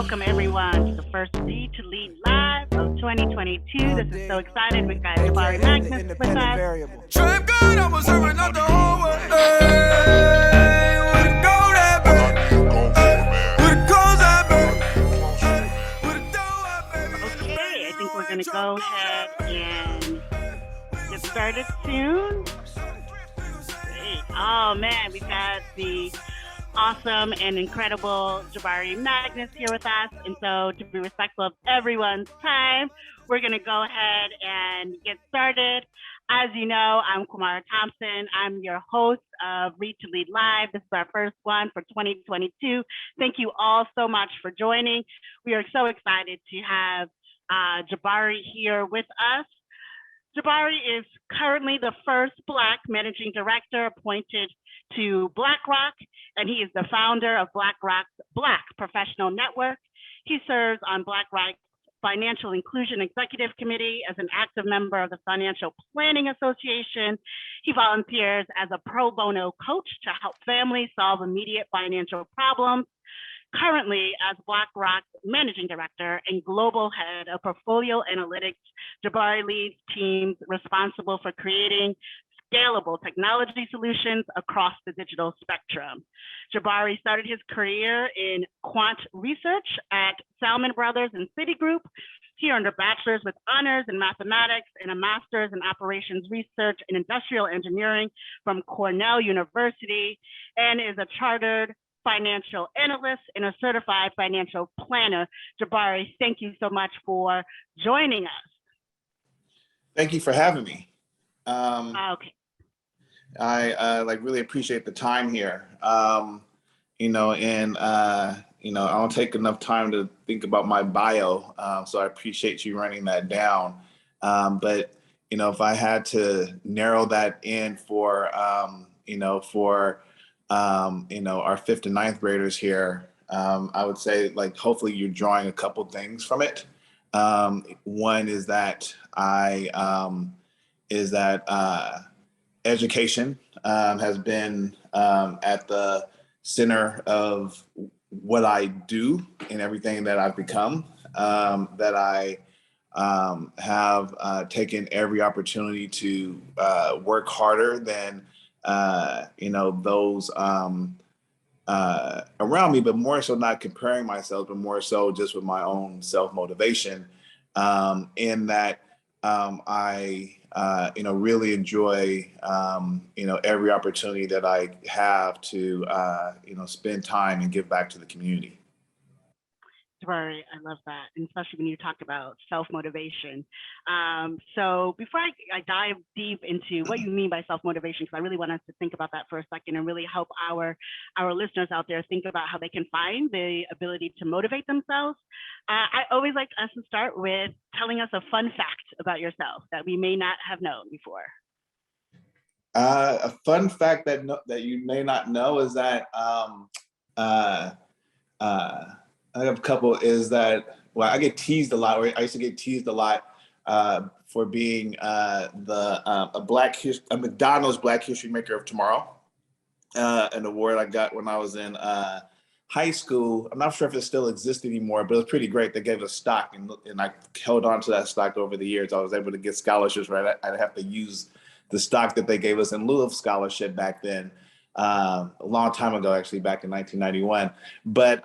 welcome everyone to the first Lead to Lead Live of 2022. This is so exciting. We've got Jabari Magnus with us. Trap God, I was serving up the whole way. Hey, where the gold at, baby? Where the clothes at, baby? Where the dough at, baby? Okay, I think we're going to go ahead and get started soon. Great. Oh man, we've got the awesome and incredible Jabari Magnus here with us. And so to be respectful of everyone's time, we're going to go ahead and get started. As you know, I'm Kumara Thompson. I'm your host of Read to Lead Live. This is our first one for 2022. Thank you all so much for joining. We are so excited to have Jabari here with us. Jabari is currently the first Black managing director appointed to BlackRock, and he is the founder of BlackRock's Black Professional Network. He serves on BlackRock's Financial Inclusion Executive Committee as an active member of the Financial Planning Association. He volunteers as a pro bono coach to help families solve immediate financial problems. Currently, as BlackRock's managing director and global head of portfolio analytics, Jabari leads teams responsible for creating scalable technology solutions across the digital spectrum. Jabari started his career in quant research at Salomon Brothers and Citigroup. He earned a bachelor's with honors in mathematics and a master's in operations research and industrial engineering from Cornell University, and is a chartered financial analyst and a certified financial planner. Jabari, thank you so much for joining us. Thank you for having me. Okay. I really appreciate the time here. I don't take enough time to think about my bio, so I appreciate you running that down. But if I had to narrow that in for our fifth and ninth graders here, I would say hopefully you're drawing a couple things from it. One is that education has been at the center of what I do and everything that I've become, that I have taken every opportunity to work harder than those around me, but more so not comparing myself, but more so just with my own self-motivation, in that I really enjoy every opportunity that I have to spend time and give back to the community. Jabari, I love that, and especially when you talk about self-motivation. So before I dive deep into what you mean by self-motivation, because I really want us to think about that for a second and really help our listeners out there think about how they can find the ability to motivate themselves. I always like us to start with telling us a fun fact about yourself that we may not have known before. A fun fact that you may not know is that I have a couple. Is that I get teased a lot. Or I used to get teased a lot for being a McDonald's Black History Maker of Tomorrow, an award I got when I was in high school. I'm not sure if it still exists anymore, but it was pretty great. They gave us stock, and I held on to that stock over the years. I was able to get scholarships. Right, I'd have to use the stock that they gave us in lieu of scholarship back then. A long time ago, actually, back in 1991. But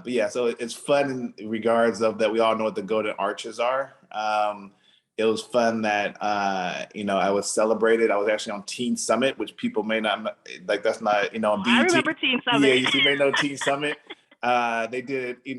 but yeah, so it's fun in regards of that. We all know what the Golden Arches are. It was fun that I was celebrated. I was actually on Teen Summit, which people may not that's not on BET. I remember Teen Summit. Yeah, you may know Teen Summit. They did, we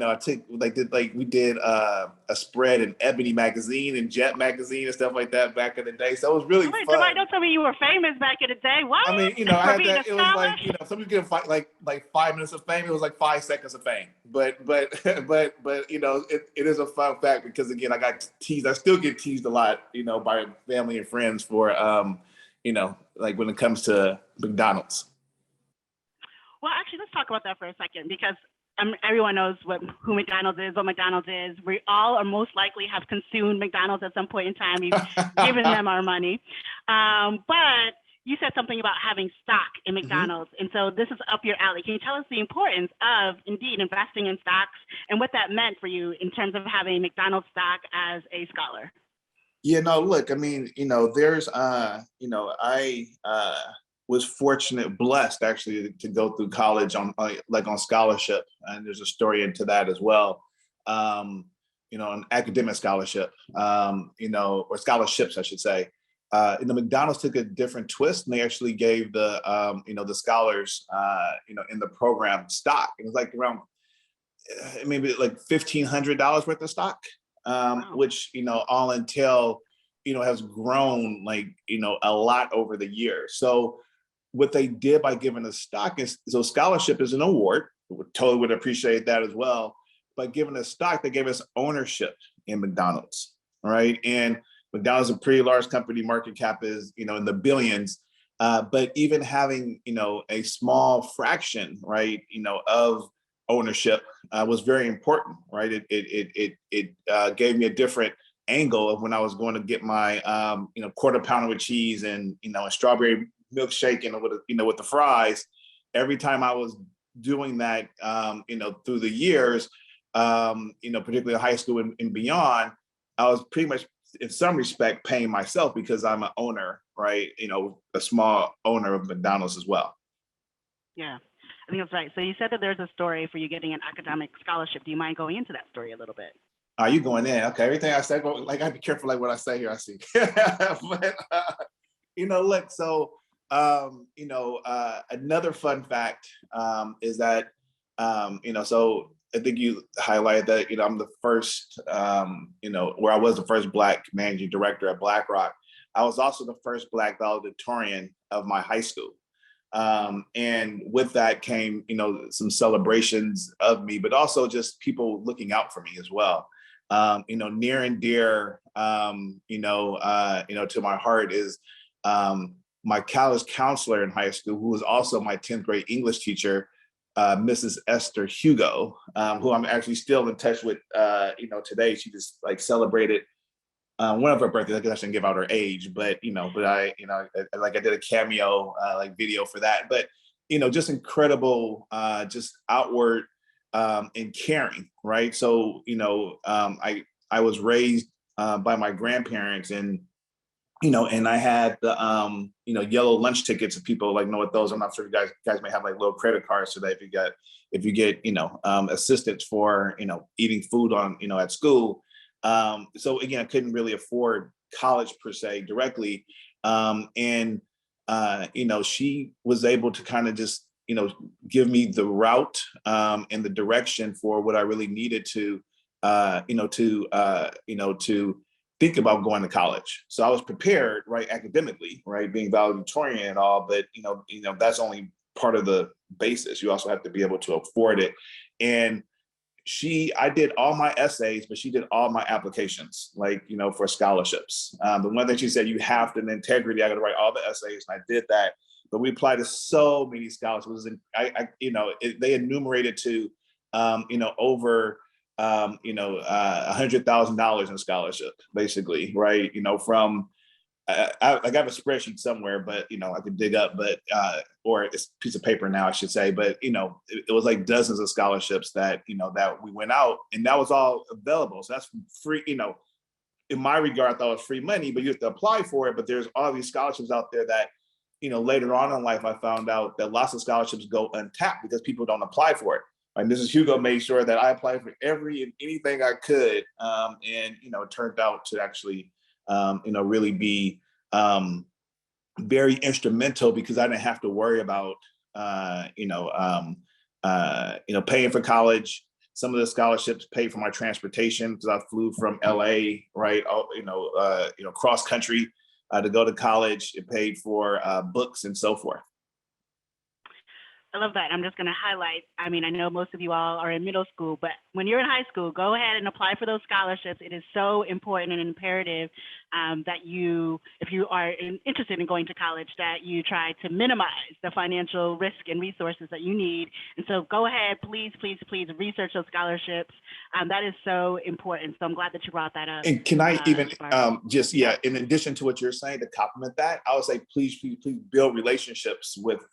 did a spread in Ebony magazine and Jet magazine and stuff like that back in the day. So it was really fun. Jabari, don't tell me you were famous back in the day. What? I mean, I had that. It was some people get like 5 minutes of fame. It was like 5 seconds of fame. But it is a fun fact because again, I got teased. I still get teased a lot, by family and friends for, when it comes to McDonald's. Well, actually, let's talk about that for a second because everyone knows who McDonald's is, what McDonald's is. We all are most likely have consumed McDonald's at some point in time. We've given them our money. But you said something about having stock in McDonald's. And so this is up your alley. Can you tell us the importance of indeed investing in stocks and what that meant for you in terms of having McDonald's stock as a scholar? Yeah, no, look, I mean, there's, I was blessed actually to go through college on scholarship. And there's a story into that as well. An academic scholarship, or scholarships, I should say. McDonald's took a different twist, and they actually gave the scholars, in the program stock. It was like around maybe like $1,500 worth of stock, which, all until, has grown a lot over the years. So what they did by giving us stock is, so scholarship is an award. Totally would appreciate that as well. By giving us stock, they gave us ownership in McDonald's, right? And McDonald's is a pretty large company. Market cap is, in the billions. But even having, a small fraction, right, of ownership was very important, right? It gave me a different angle of when I was going to get my, quarter pounder with cheese and, a strawberry milkshake and with the fries. Every time I was doing that, through the years, particularly high school and beyond, I was pretty much in some respect paying myself because I'm an owner, right? A small owner of McDonald's as well. Yeah, I think that's right. So you said that there's a story for you getting an academic scholarship. Do you mind going into that story a little bit? Are you going in? Okay, everything I said, I gotta be careful what I say here, I see. But, look, so, another fun fact is that, so I think you highlighted that, I'm the first, where I was the first Black managing director at BlackRock. I was also the first Black valedictorian of my high school. And with that came, some celebrations of me, but also just people looking out for me as well. Near and dear, to my heart is my college counselor in high school, who was also my 10th grade English teacher, Mrs. Esther Hugo, who I'm actually still in touch with, today. She just celebrated one of her birthdays. I guess I shouldn't give out her age, but I did a cameo video for that. But just incredible, just outward and caring, right? So I was raised by my grandparents, and and I had the yellow lunch tickets. If people know what those. I'm not sure if you guys may have little credit cards so that if you get assistance for eating food on at school. So again, I couldn't really afford college per se directly, and she was able to kind of just give me the route and the direction for what I really needed to to think about going to college. So I was prepared, right, academically, right, being valedictorian and all, but that's only part of the basis. You also have to be able to afford it. And I did all my essays, but she did all my applications, for scholarships. The one that she said, you have to, in integrity, I got to write all the essays, and I did that. But we applied to so many scholarships, and they enumerated to, over $100,000 in scholarship, basically, right? From I have a spreadsheet somewhere, but I could dig up, but or it's a piece of paper now, I should say. But it was dozens of scholarships that that we went out, and that was all available. So that's free. In my regard, I thought it was free money, but you have to apply for it. But there's all these scholarships out there that later on in life, I found out that lots of scholarships go untapped because people don't apply for it. Mrs. Hugo made sure that I applied for every and anything I could, and it turned out to actually really be very instrumental, because I didn't have to worry about paying for college. Some of the scholarships paid for my transportation because I flew from LA, right, cross country to go to college. It paid for books and so forth. I love that. I'm just going to highlight, I mean, I know most of you all are in middle school, but when you're in high school, go ahead and apply for those scholarships. It is so important and imperative that you, if you are interested in going to college, that you try to minimize the financial risk and resources that you need. And so go ahead, please, please, please research those scholarships. That is so important. So I'm glad that you brought that up. And can I even Jabari. in addition to what you're saying, to complement that, I would say please build relationships with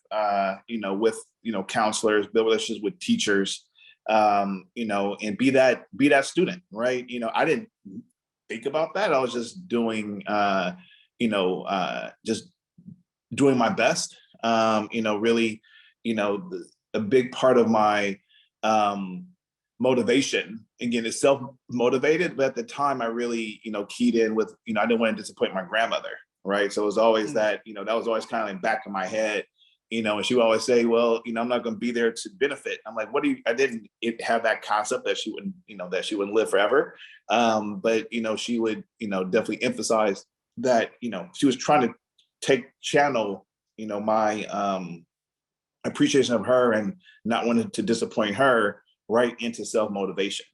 counselors, build relationships with teachers, and be that student, right? I didn't think about that. I was just doing just doing my best. Really, a big part of my motivation, again, is self-motivated, but at the time I really, keyed in with, I didn't want to disappoint my grandmother, right? So it was always that, that was always kind of like back of my head, and she would always say, well, I'm not going to be there to benefit. I'm like, I didn't have that concept that she wouldn't, that she wouldn't live forever. But, she would, definitely emphasize that, she was trying to channel, my appreciation of her and not wanting to disappoint her right into self-motivation.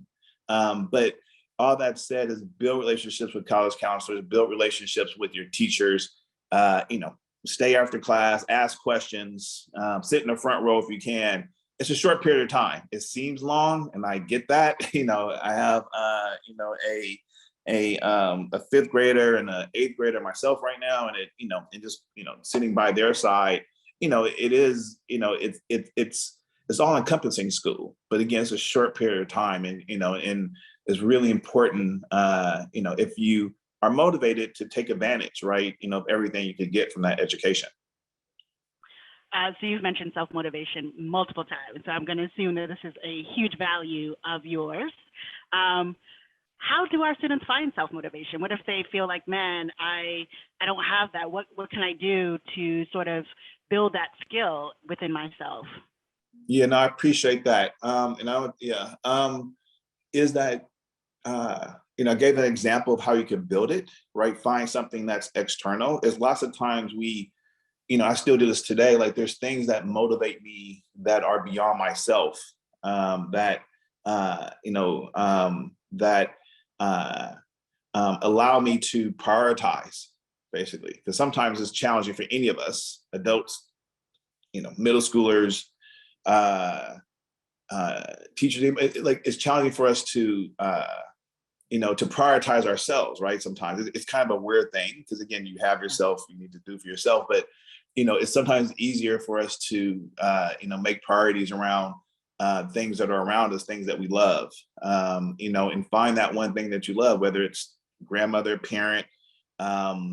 But all that said is build relationships with college counselors, build relationships with your teachers, stay after class, ask questions, sit in the front row if you can. It's a short period of time. It seems long, and I get that. I have a fifth grader and an eighth grader myself right now, and and just sitting by their side, it is it's all encompassing school, but again, it's a short period of time, and and it's really important, if you are motivated, to take advantage, right, of everything you could get from that education. So you've mentioned self-motivation multiple times, so I'm going to assume that this is a huge value of yours. How do our students find self-motivation? What if they feel like, man, I don't have that? What can I do to sort of build that skill within myself? Yeah, no, I appreciate that. And I would, is that, I gave an example of how you can build it, right? Find something that's external. There's lots of times I still do this today. Like, there's things that motivate me that are beyond myself, that allow me to prioritize, basically. Because sometimes it's challenging for any of us, adults, middle schoolers, teachers. It's challenging for us to to prioritize ourselves, right? Sometimes it's kind of a weird thing, because again, you have yourself, you need to do for yourself, but it's sometimes easier for us to make priorities around things that are around us, things that we love, and find that one thing that you love, whether it's grandmother, parent, whatever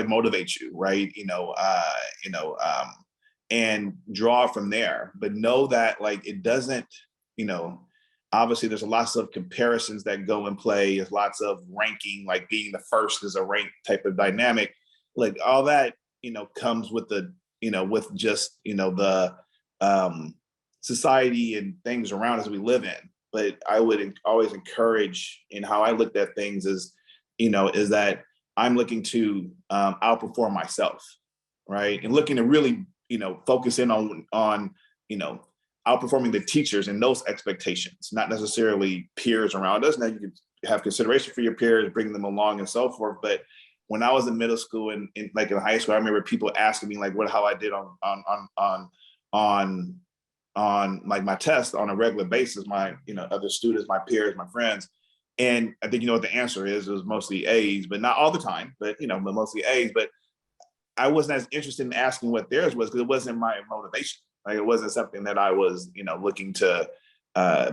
motivates you, right? And draw from there. But know that it doesn't, obviously there's lots of comparisons that go in play. There's lots of ranking, like being the first is a rank type of dynamic. Like all that, comes with the, with just, the society and things around us we live in. But I would always encourage, in how I looked at things, is that I'm looking to outperform myself, right? And looking to really, focus in on outperforming the teachers and those expectations, not necessarily peers around us. Now you can have consideration for your peers, bring them along and so forth. But when I was in middle school and in high school, I remember people asking me how I did on my test on a regular basis, my, other students, my peers, my friends. And I think, what the answer is, it was mostly A's, but not all the time, but, but mostly A's. But I wasn't as interested in asking what theirs was, because it wasn't my motivation. It wasn't something that I was, looking to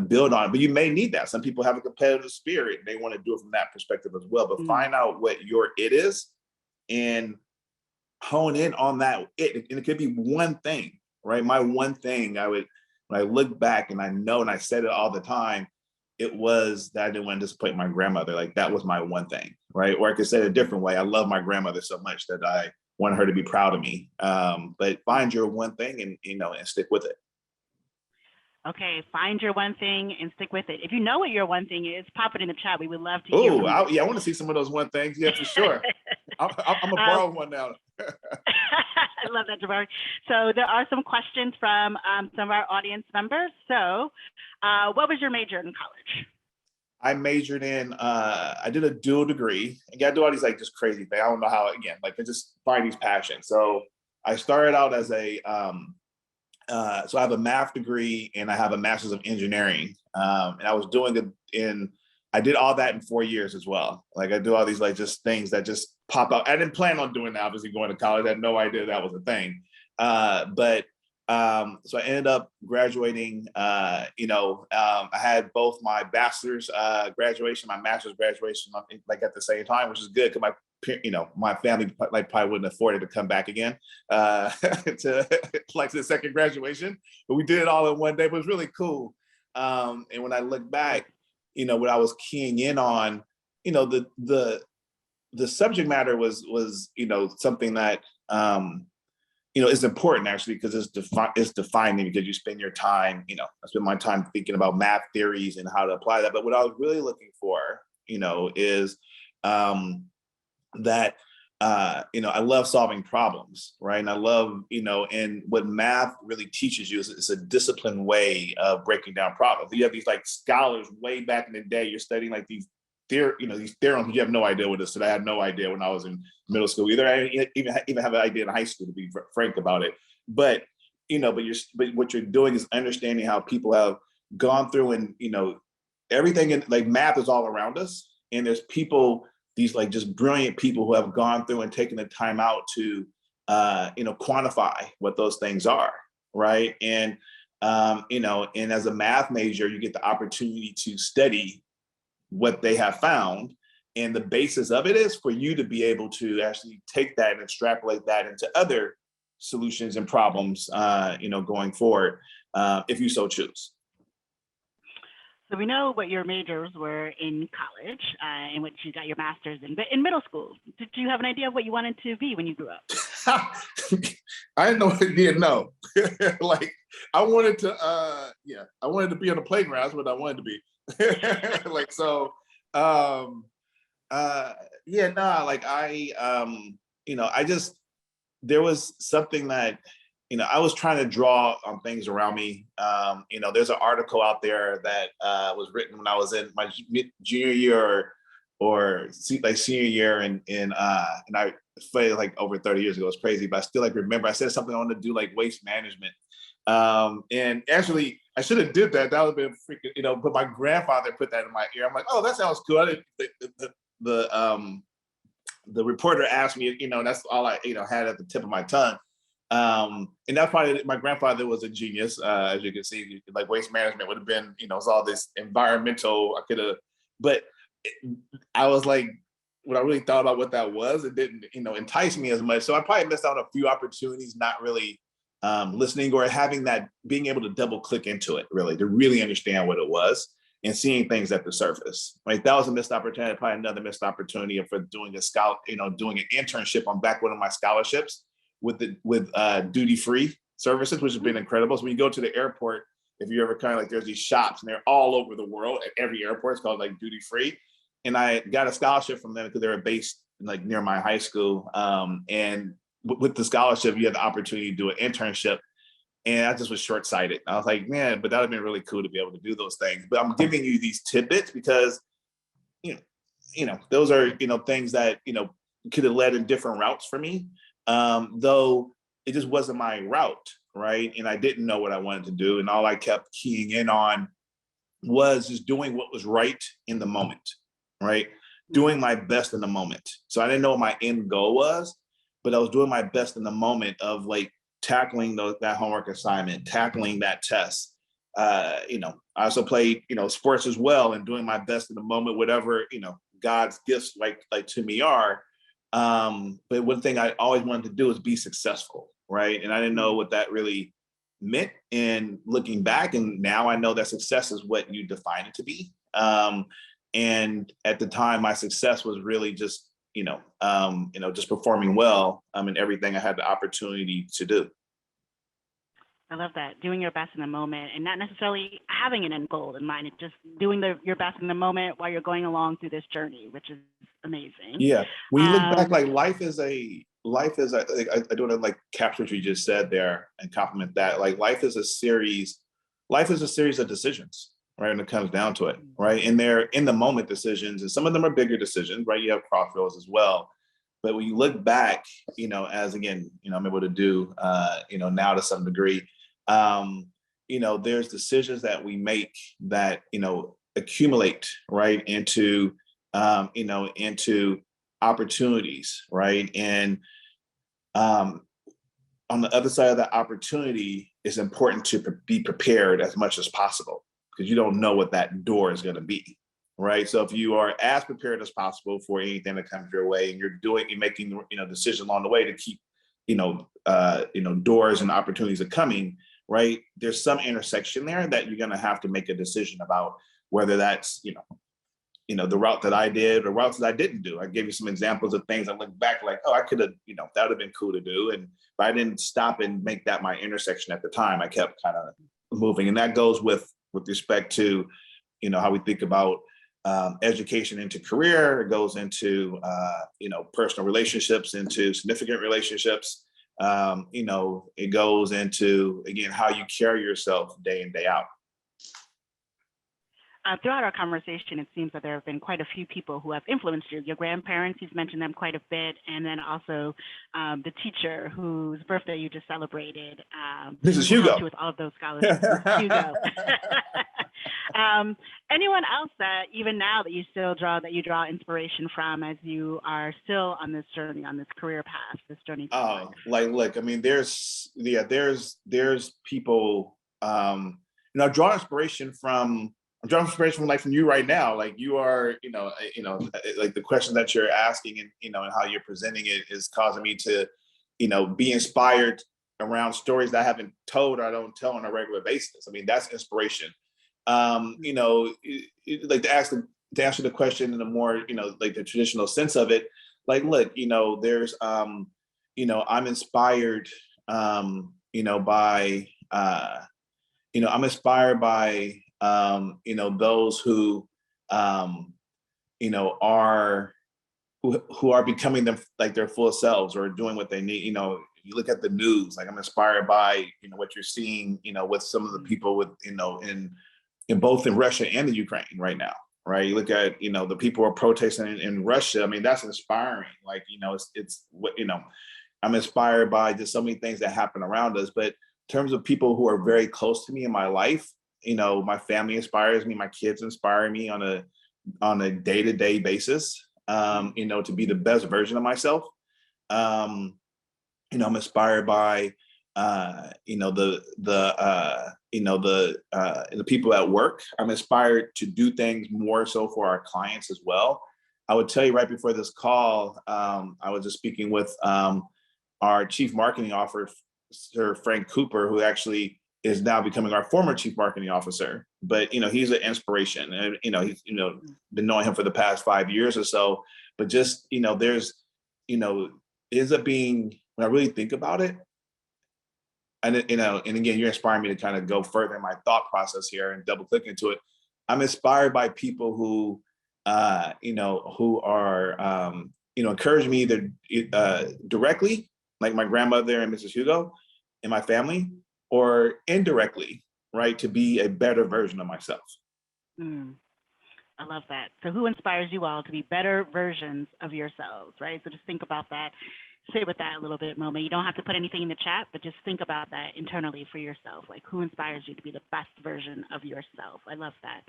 build on. But you may need that. Some people have a competitive spirit. They want to do it from that perspective as well. But find out what your it is and hone in on that it. And it could be one thing, right? My one thing, when I look back and I know, and I said it all the time, it was that I didn't want to disappoint my grandmother. That was my one thing, right? Or I could say it a different way. I love my grandmother so much that I want her to be proud of me. But find your one thing and, and stick with it. Okay, find your one thing and stick with it. If you know what your one thing is, pop it in the chat. We would love to hear from you. Yeah, I want to see some of those one things. Yeah, for sure. I'm gonna borrow one now. I love that, Jabari. So there are some questions from some of our audience members. So what was your major in college? I majored in, I did a dual degree. And you gotta do all these like just crazy things. I don't know how, again, like I just find these passions. So I started out as a, so I have a math degree and I have a master's of engineering. And I was doing it I did all that in 4 years as well. Like I do all these like just things that just pop out. I didn't plan on doing that, obviously going to college. I had no idea that was a thing. So I ended up graduating, I had both my bachelor's graduation, my master's graduation, like at the same time, which is good because my family like probably wouldn't afford it to come back again to like the second graduation, but we did it all in one day. But it was really cool. And when I look back, what I was keying in on, the subject matter was something that is important actually because it's defining because you spend your time, I spend my time thinking about math theories and how to apply that. But what I was really looking for, is that I love solving problems, right? And I love, and what math really teaches you is it's a disciplined way of breaking down problems. You have these like scholars way back in the day, you're studying like these theorems, but you have no idea what it is. So I had no idea when I was in middle school either. I didn't even have an idea in high school, to be frank about it. But what you're doing is understanding how people have gone through and everything in like math is all around us, and there's people, these like just brilliant people who have gone through and taken the time out to quantify what those things are, right? And and as a math major, you get the opportunity to study what they have found, and the basis of it is for you to be able to actually take that and extrapolate that into other solutions and problems going forward, if you so choose. So we know what your majors were in college, in which you got your master's in. But in middle school, did you have an idea of what you wanted to be when you grew up? I didn't know what I did. No, like I wanted to. I wanted to be on the playground. That's what I wanted to be. Like so. There was something that I was trying to draw on things around me. There's an article out there that was written when I was in my junior year or senior year, and I feel like over 30 years ago. It's crazy, but I still like remember I said something I wanted to do like waste management. And actually I should have did that. That would have been freaking, but my grandfather put that in my ear. I'm like, oh, that sounds cool. The reporter asked me, that's all I, had at the tip of my tongue. And that's probably, my grandfather was a genius, as you can see, like waste management would have been, it's all this environmental, but I was like, when I really thought about what that was, it didn't, entice me as much. So I probably missed out on a few opportunities, not really listening or having that, being able to double click into it, really, to really understand what it was and seeing things at the surface. Like that was a missed opportunity, probably another missed opportunity for doing doing an internship on back one of my scholarships with duty-free services, which has been incredible. So when you go to the airport, if you ever kind of like, there's these shops and they're all over the world at every airport. It's called like duty-free. And I got a scholarship from them because they were based like near my high school. And with the scholarship, you had the opportunity to do an internship. And I just was short-sighted. I was like, man, but that would have been really cool to be able to do those things. But I'm giving you these tidbits because, those are, things that, could have led in different routes for me. Though it just wasn't my route, right? And I didn't know what I wanted to do. And all I kept keying in on was just doing what was right in the moment, right? Doing my best in the moment. So I didn't know what my end goal was, but I was doing my best in the moment of like tackling that homework assignment, tackling that test. I also played, sports as well, and doing my best in the moment, whatever, God's gifts like to me are. But one thing I always wanted to do is be successful, right? And I didn't know what that really meant. And looking back, and now I know that success is what you define it to be. And at the time, my success was really just, just performing well in everything I had the opportunity to do. I love that. Doing your best in the moment and not necessarily having an end goal in mind. It's just doing your best in the moment while you're going along through this journey, which is amazing. Yeah. When you look back, Um, like I don't want to like capture what you just said there and compliment that. Like life is a series of decisions, right? When it comes down to it, right? And they're in the moment decisions, and some of them are bigger decisions, right? You have crossroads as well. But when you look back, as again, I'm able to do, now to some degree, there's decisions that we make that, accumulate, right, into opportunities, right? And on the other side of that opportunity, it's important to be prepared as much as possible because you don't know what that door is going to be, right? So if you are as prepared as possible for anything that comes your way, and you're making, decisions along the way to keep, doors and opportunities are coming, right? There's some intersection there that you're going to have to make a decision about, whether that's, the route that I did or routes that I didn't do. I gave you some examples of things I look back like, oh, I could have, that would have been cool to do. And but I didn't stop and make that my intersection at the time. I kept kind of moving. And that goes with respect to, how we think about education into career. It goes into, personal relationships, into significant relationships. It goes into, again, how you carry yourself day in, day out. Throughout our conversation, it seems that there have been quite a few people who have influenced you. Your grandparents, you've mentioned them quite a bit, and then also the teacher whose birthday you just celebrated. This is Hugo. With all of those scholarships. Hugo. Anyone else that even now that you draw inspiration from as you are still on this journey, on this career path, this journey? Look, I mean, there's people. I draw inspiration from. I'm drawing inspiration from you right now. Like you are, like the question that you're asking and, and how you're presenting it is causing me to, be inspired around stories that I haven't told or I don't tell on a regular basis. I mean, that's inspiration. Like to answer the question in a more, like the traditional sense of it, like, look, there's, I'm inspired, by, I'm inspired by, those who, who are becoming them like their full selves or doing what they need. You look at the news, like I'm inspired by, what you're seeing, with some of the people with, in both in Russia and the Ukraine right now. Right. You look at, the people who are protesting in Russia. I mean, that's inspiring. Like, it's what, I'm inspired by just so many things that happen around us. But in terms of people who are very close to me in my life, my family inspires me, my kids inspire me on a day-to-day basis, to be the best version of myself. I'm inspired by, the people at work. I'm inspired to do things more so for our clients as well. I would tell you right before this call, I was just speaking with our chief marketing officer, Frank Cooper, who actually is now becoming our former chief marketing officer. But, he's an inspiration and, he's, been knowing him for the past 5 years or so, but just, there's, ends up being, when I really think about it, and, and again, you're inspiring me to kind of go further in my thought process here and double click into it. I'm inspired by people who, who are, encouraging me either directly, like my grandmother and Mrs. Hugo and my family, or indirectly, right, to be a better version of myself. I love that. So who inspires you all to be better versions of yourselves, right? So just think about that. Sit with that a little bit, Moma. You don't have to put anything in the chat, but just think about that internally for yourself. Like, who inspires you to be the best version of yourself? I love that.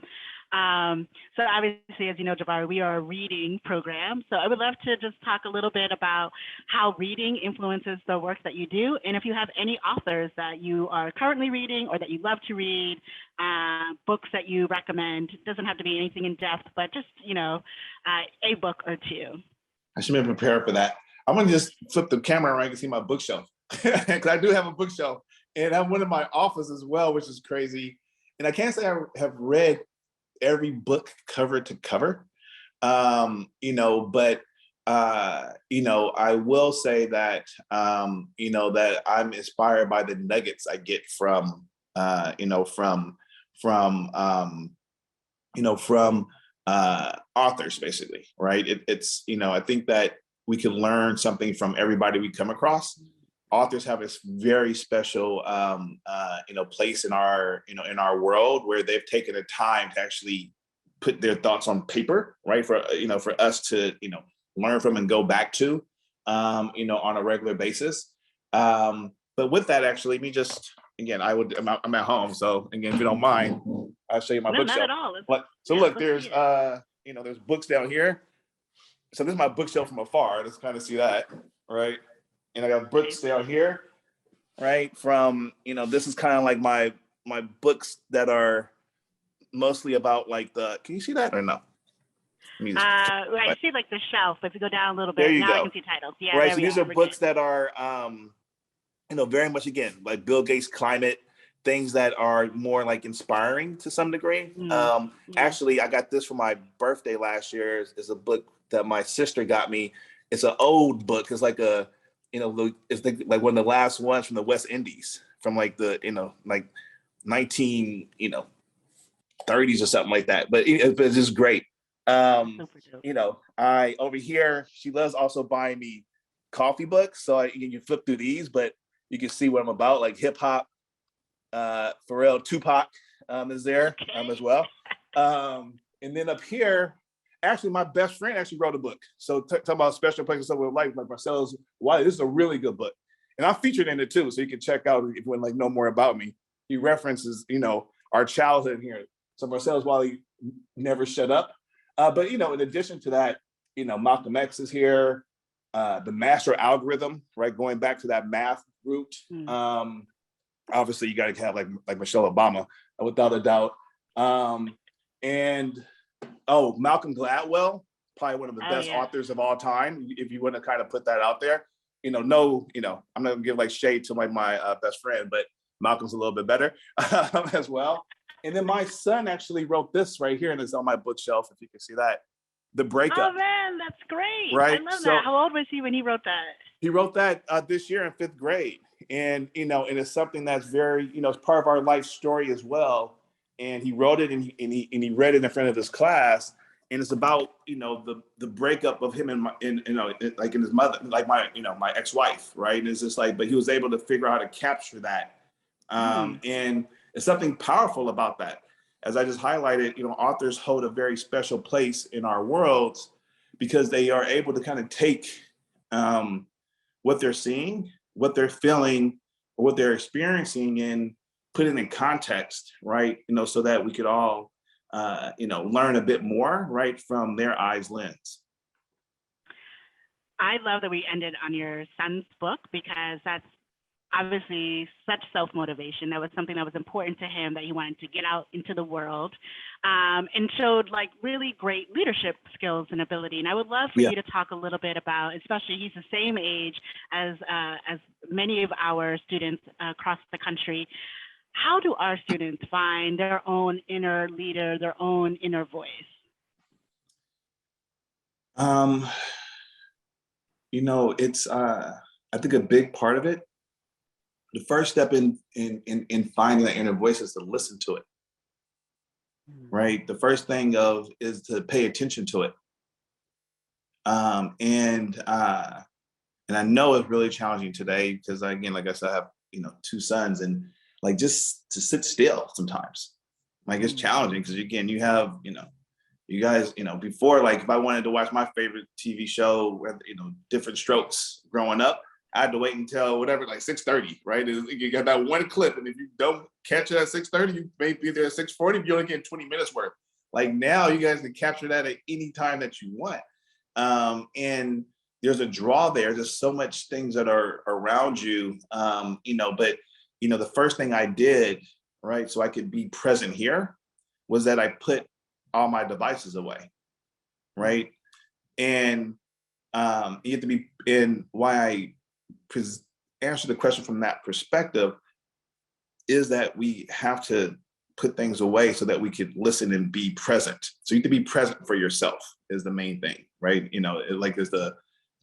So obviously, as you know, Jabari, we are a reading program. So I would love to just talk a little bit about how reading influences the work that you do. And if you have any authors that you are currently reading or that you love to read, books that you recommend. It doesn't have to be anything in depth, but just, a book or two. I should be prepared for that. I'm going to just flip the camera around and see my bookshelf, because I do have a bookshelf, and I have one in my office as well, which is crazy. And I can't say I have read every book cover to cover, but I will say that, that I'm inspired by the nuggets I get from, from authors, basically, right? It's, I think that we can learn something from everybody we come across. Authors have a very special, place in our world where they've taken the time to actually put their thoughts on paper, right? For us to, learn from and go back to, on a regular basis. But with that, actually, again, I'm at home. So again, if you don't mind, I'll show you my bookshelf. Not at all. Look, there's, there's books down here. So this is my bookshelf from afar. Let's kind of see that, right? And I got books down here, right? From, this is kind of like my books that are mostly about like can you see that or no? I see like the shelf. If you go down a little bit, there you now go. I can see titles. Yeah, right. So these are books that are, very much, again, like Bill Gates' climate, things that are more like inspiring to some degree. Actually, I got this for my birthday last year. Is a book that my sister got me. It's an old book. It's like it's like one of the last ones from the West Indies, from like the, like 1930s or something like that. But it's just great. I over here, she loves also buying me coffee books. So you flip through these, but you can see what I'm about, like hip hop, Pharrell, Tupac is there as well. And then up here, actually, my best friend actually wrote a book. So talking about special places of life, like Marcellus, Wiley, this is a really good book. And I featured in it too, so you can check out if you want to know more about me. He references, our childhood here. So Marcellus Wiley never shut up. But in addition to that, Malcolm X is here, the master algorithm, right? Going back to that math root. Obviously, you got to have like Michelle Obama, without a doubt. And Malcolm Gladwell, probably one of the best authors of all time. If you want to kind of put that out there, I'm not gonna give like shade to my best friend, but Malcolm's a little bit better as well. And then my son actually wrote this right here, and it's on my bookshelf, if you can see that. The Breakup. Oh man, that's great. Right? I love that. How old was he when he wrote that? He wrote that this year in 5th grade. And, and it's something that's very, it's part of our life story as well. And he wrote it and he read it in front of his class. And it's about, the breakup of him and his mother, like my ex-wife, right? And it's just like, but he was able to figure out how to capture that. And it's something powerful about that. As I just highlighted, authors hold a very special place in our worlds because they are able to kind of take what they're seeing, what they're feeling, or what they're experiencing, and put it in context, right? So that we could all, learn a bit more, right, from their eyes lens. I love that we ended on your son's book, because that's obviously such self-motivation. That was something that was important to him, that he wanted to get out into the world, and showed like really great leadership skills and ability. And I would love for you to talk a little bit about, especially he's the same age as many of our students across the country. How do our students find their own inner leader, their own inner voice? It's I think a big part of it, the first step in finding that inner voice is to listen to it. Right? The first thing is to pay attention to it. And I know it's really challenging today because, again, like I said, I have 2 sons, and like just to sit still sometimes, like it's challenging because, again, you have you guys before, like if I wanted to watch my favorite TV show, Different Strokes growing up, I had to wait until whatever, like 6:30, right? You got that one clip, and if you don't catch it at 6:30, you may be there at 6:40. You're only getting 20 minutes worth. Like now, you guys can capture that at any time that you want, and there's a draw there. There's so much things that are around you, But the first thing I did, right, so I could be present here, was that I put all my devices away, right, and you have to be in why I answer the question from that perspective is that we have to put things away so that we could listen and be present. So you have to be present for yourself, is the main thing, right? You know, like is the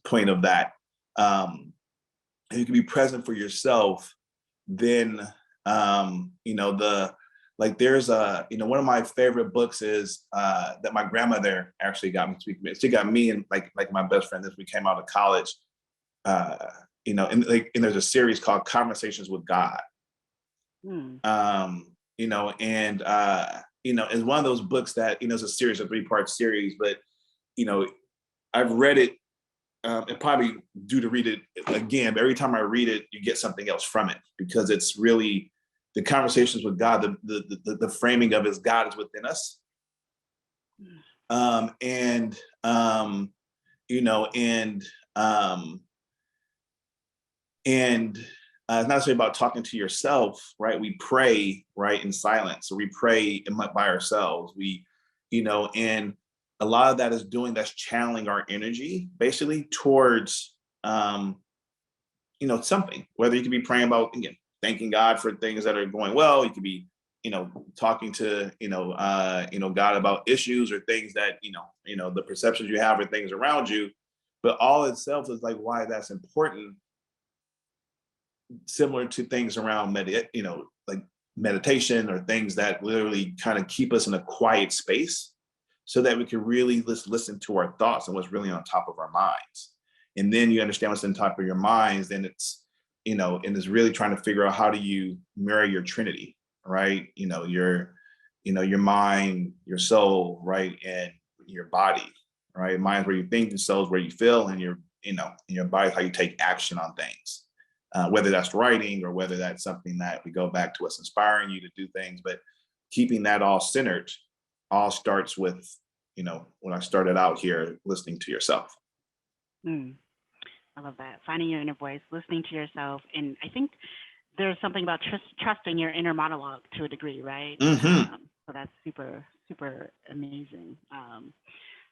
point of that. If you can be present for yourself, then you know, there's one of my favorite books is that my grandmother actually got me to. She got me and like my best friend as we came out of college. You know, and there's a series called Conversations with God. You know, and you know, it's one of those books that, you know, it's a series, a 3-part series, but you know, I've read it and probably due to read it again, but every time I read it, you get something else from it, because it's really the conversations with God, the framing of his God is within us. You know, it's not necessarily about talking to yourself, right? We pray, right, in silence. So we pray by ourselves. You know, and a lot of that is that's channeling our energy basically towards, you know, something, whether you could be praying about, again, thanking God for things that are going well. You could be, you know, talking to, you know, God about issues or things that, you know, the perceptions you have or things around you, but all itself is like why that's important. Similar to things around you know, like meditation or things that literally kind of keep us in a quiet space so that we can really listen to our thoughts and what's really on top of our minds. And then you understand what's on top of your minds, then it's, you know, and it's really trying to figure out how do you mirror your Trinity, right? You know, your mind, your soul, right? And your body, right? Mind's where you think, and soul's where you feel, and your body, how you take action on things. Whether that's writing or whether that's something that we go back to what's inspiring you to do things, but keeping that all centered all starts with, you know, when I started out here, listening to yourself. I love that. Finding your inner voice, listening to yourself. And I think there's something about trusting your inner monologue to a degree, right? So that's super, super amazing.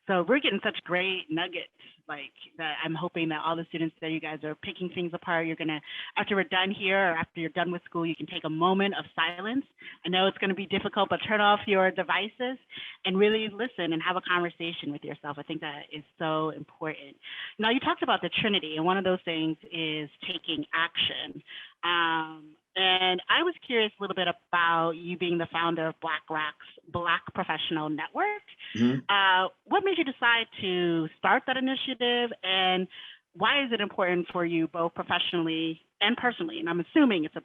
So we're getting such great nuggets, like that. I'm hoping that all the students that you guys are picking things apart, you're gonna, after we're done here or after you're done with school, you can take a moment of silence. I know it's gonna be difficult, but turn off your devices and really listen and have a conversation with yourself. I think that is so important. Now, you talked about the Trinity, and one of those things is taking action. And I was curious a little bit about you being the founder of BlackRock's Black Professional Network. What made you decide to start that initiative, and why is it important for you both professionally and personally? And I'm assuming it's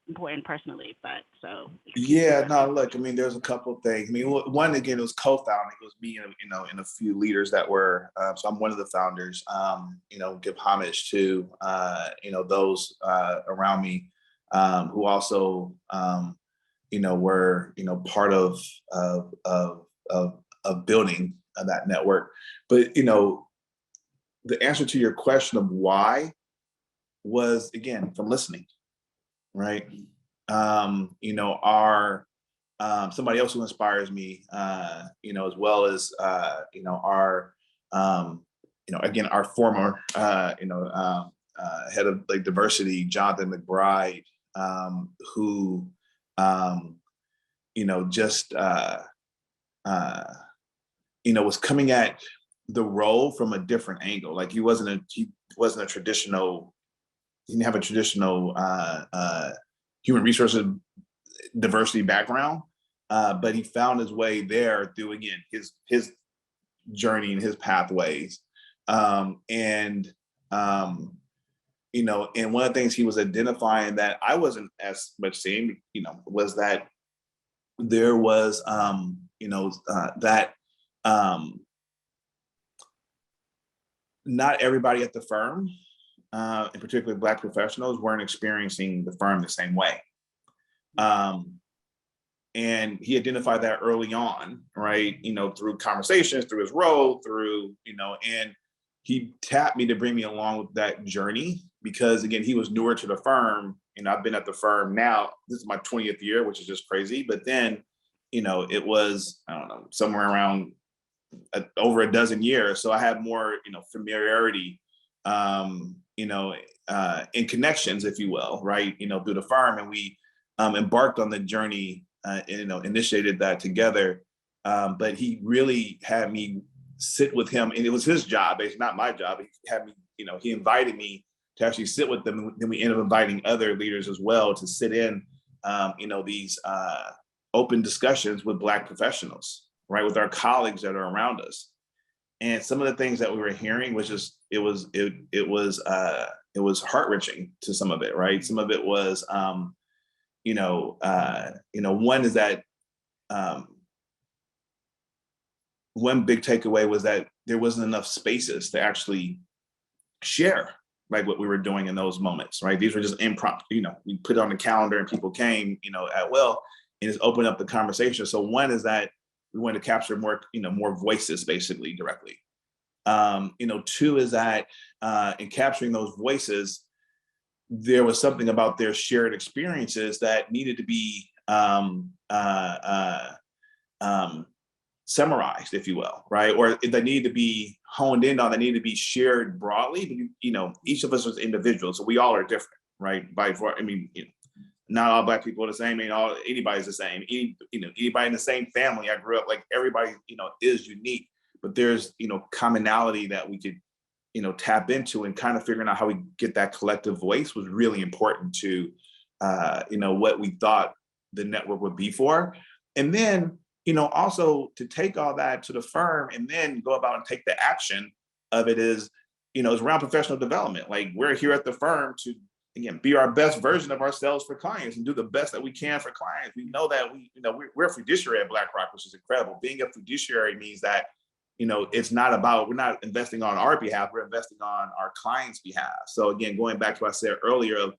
important personally, but so. Yeah, no, look, I mean, there's a couple of things. I mean, one, again, it was co-founding. It was me and, you know, and a few leaders that were, so I'm one of the founders, you know, give homage to, you know, those around me who also, you know, were, you know, part of building that network. But, you know, the answer to your question of why was, again, from listening, right? You know, somebody else who inspires me, you know, as well as, you know, you know, again, our former, you know, head of like diversity, Jonathan McBride, who, you know, just, you know, was coming at the role from a different angle. Like he wasn't a traditional, he didn't have a traditional human resources diversity background, but he found his way there through, again, his journey and his pathways. You know, and one of the things he was identifying that I wasn't as much seeing, you know, was that there was, you know, that not everybody at the firm, in particular Black professionals, weren't experiencing the firm the same way. And he identified that early on, right? You know, through conversations, through his role, through, you know, and he tapped me to bring me along with that journey because, again, he was newer to the firm. And I've been at the firm now, this is my 20th year, which is just crazy. But then, you know, it was, I don't know, somewhere around over a dozen years. So I had more, you know, familiarity, you know, and connections, if you will, right, you know, through the firm. And we embarked on the journey, and, you know, initiated that together. But he really had me sit with him, and it was his job. It's not my job. He had me, he invited me to actually sit with them. Then we ended up inviting other leaders as well to sit in, these open discussions with Black professionals, right, with our colleagues that are around us. And some of the things that we were hearing was just, it was heart-wrenching to some of it, right? Some of it was, one is that one big takeaway was that there wasn't enough spaces to actually share like what we were doing in those moments, right? These were just impromptu, we put it on the calendar and people came, at will, and just opened up the conversation. So one is that we want to capture more, more voices basically directly. Two is that in capturing those voices, there was something about their shared experiences that needed to be summarized, if you will, right? Or they need to be honed in on, they need to be shared broadly. Each of us is individuals, so we all are different, right? Not all Black people are the same. Anybody's the same. Anybody in the same family I grew up, like everybody, is unique, but there's, commonality that we could, tap into, and kind of figuring out how we get that collective voice was really important to, what we thought the network would be for. And then, also to take all that to the firm and then go about and take the action of it is, it's around professional development. Like, we're here at the firm to, again, be our best version of ourselves for clients and do the best that we can for clients. We know that we're a fiduciary at BlackRock, which is incredible. Being a fiduciary means that, it's not about, we're not investing on our behalf, we're investing on our clients' behalf. So again, going back to what I said earlier of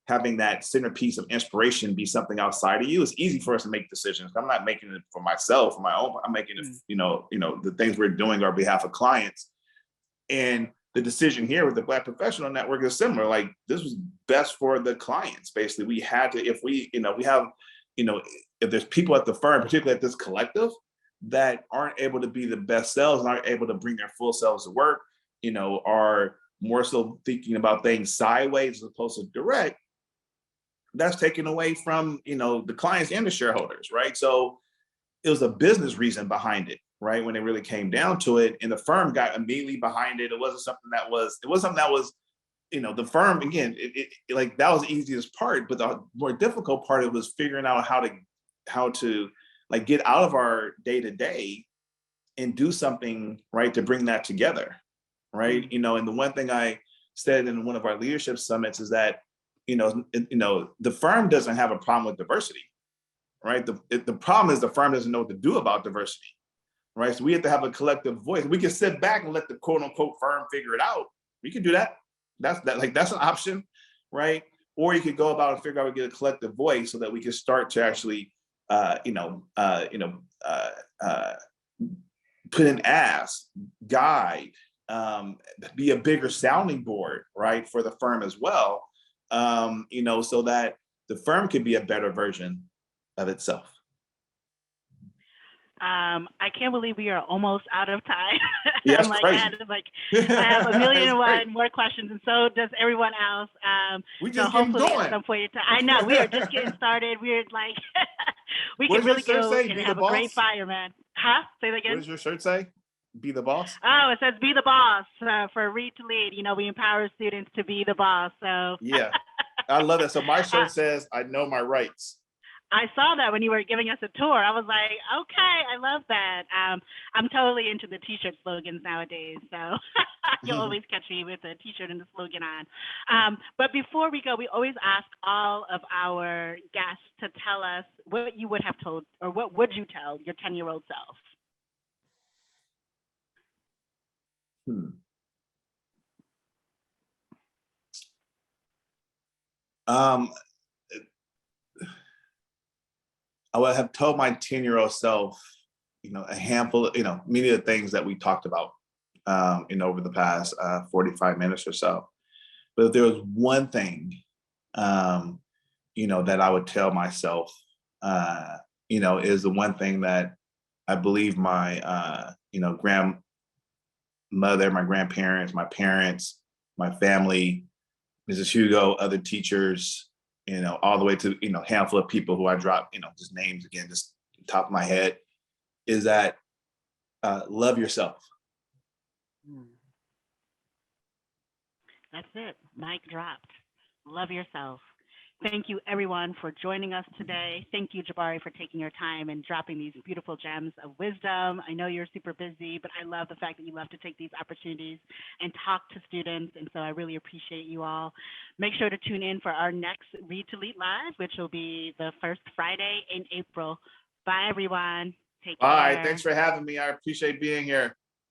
having that centerpiece of inspiration be something outside of you, it's easy for us to make decisions. I'm not making it for myself, for my own, I'm making it, the things we're doing on behalf of clients. And the decision here with the Black Professional Network is similar. Like, this was best for the clients. Basically, we had to, if we have, if there's people at the firm, particularly at this collective, that aren't able to be the best selves and aren't able to bring their full selves to work, are more so thinking about things sideways as opposed to direct, that's taken away from, the clients and the shareholders, right? So it was a business reason behind it, right? When it really came down to it, and the firm got immediately behind it. It wasn't something that was, the firm, again, like, that was the easiest part, but the more difficult part, it was figuring out how to like get out of our day-to-day and do something, right, to bring that together, right? And the one thing I said in one of our leadership summits is that, the firm doesn't have a problem with diversity, right? The problem is the firm doesn't know what to do about diversity, right? So we have to have a collective voice. We can sit back and let the quote unquote firm figure it out. We can do that. That's an option, right? Or you could go about and figure out how to get a collective voice so that we can start to actually, put an ask, guide, be a bigger sounding board, right, for the firm as well, so that the firm could be a better version of itself. I can't believe we are almost out of time. Yeah, that's I crazy. have a million and one more questions, and so does everyone else. We just so getting hopefully going. at some point in time, I know we are just getting started. We're like, we What can does your really shirt go say? and Be have the a great boss? fire, man. Huh? Say that again. What does your shirt say? Be the boss? Oh, it says be the boss for Read to Lead. We empower students to be the boss. So Yeah, I love that. So my shirt says, I know my rights. I saw that when you were giving us a tour. I was like, okay, I love that. I'm totally into the t-shirt slogans nowadays. So you'll always catch me with a t-shirt and the slogan on. But before we go, we always ask all of our guests to tell us what you would have told, or what would you tell your 10-year-old self? I would have told my 10-year-old self, a handful of, many of the things that we talked about, over the past 45 minutes or so. But if there was one thing, that I would tell myself, is the one thing that I believe my, grandmother, my grandparents, my parents, my family, Mrs. Hugo, other teachers, all the way to, handful of people who I dropped, just names again, just top of my head, is that love yourself, Hmm. That's it. Mic dropped. Love yourself. Thank you, everyone, for joining us today. Thank you, Jabari, for taking your time and dropping these beautiful gems of wisdom. I know you're super busy, but I love the fact that you love to take these opportunities and talk to students. And so I really appreciate you all. Make sure to tune in for our next Read to Lead Live, which will be the first Friday in April. Bye, everyone. Take All right. care. Thanks for having me. I appreciate being here.